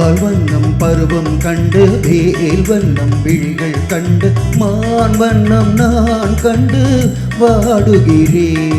பால் வண்ணம் பருவம் கண்டு வேல் வண்ணம் விழிகள் கண்டு மான் வண்ணம் நான் கண்டு வாடுகிறேன்.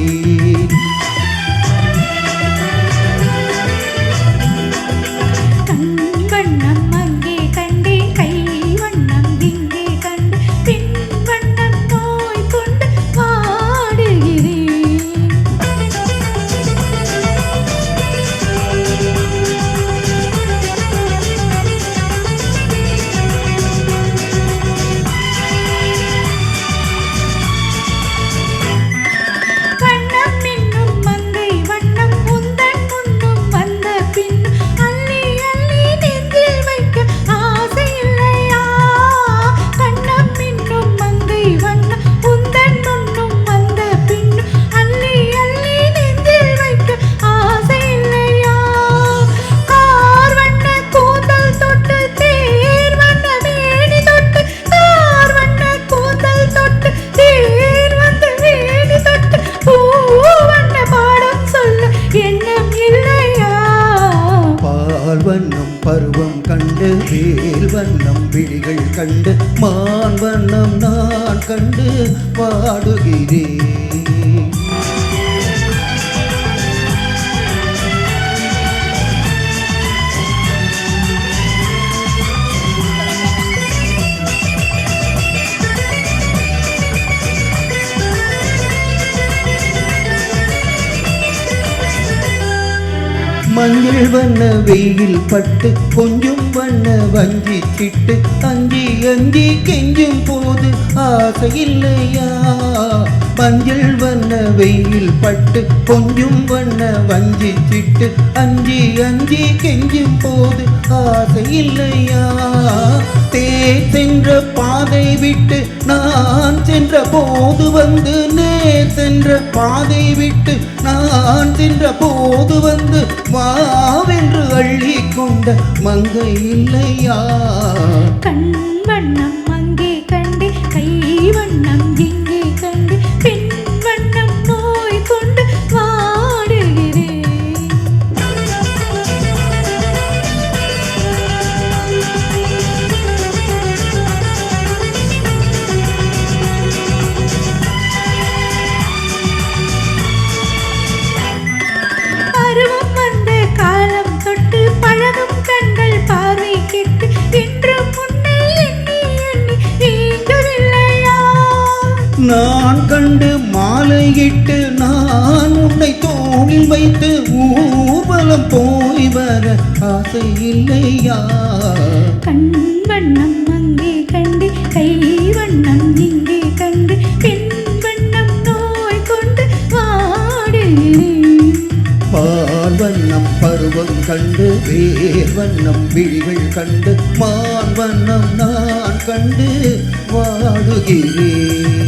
வண்ணம் பருவம் கண்டு வேல் வண்ணம் விழிகள் கண்டு மான் வண்ணம் நான் கண்டு பாடுகிறேன். மஞ்சள் வண்ண வெயில் பட்டு கொஞ்சம் வண்ண வஞ்சி சிட்டு அஞ்சி அஞ்சி கெஞ்சும் போது ஆசை இல்லையா? மஞ்சள் வண்ண வெயில் பட்டு கொஞ்சம் வண்ண வஞ்சி சிட்டு அஞ்சி அஞ்சி கெஞ்சும் போது ஆசை இல்லையா? தேர் சென்ற பாதை விட்டு நான் சென்ற போது வந்து நேர் சென்ற பாதை விட்டு நான் சென்ற போது வந்து வாவென்று அள்ளி கொண்ட மங்கை இல்லையா? கண் வண்ணம் அங்கே கண்டு கை வண்ணம் இங்கே கண்டு பெண் வண்ணம் நோய் கொண்டு வாடுகிறேன். பருவம் வந்த காலம் தொட்டு பழகும் கண்கள் பார்வை கேட்டு இன்று முன்னே எண்ணி எண்ணி நீங்கவில்லையா? நான் கண்டு மாலையிட்டு நான் உன்னை தோளில் வைத்து ஊர்வலம் போய் வர ஆசை இல்லையா? கண் வண்ணம் அங்கே கண்டு கை வண்ணம் இங்கே கண்டு பெண் வண்ணம் நோய் கொண்டு வாடுகிறேன். பால் வண்ணம் பருவம் கண்டு வேல் வண்ணம் விழிகள் கண்டு மான் வண்ணம் நான் கண்டு வாடுகிறேன்.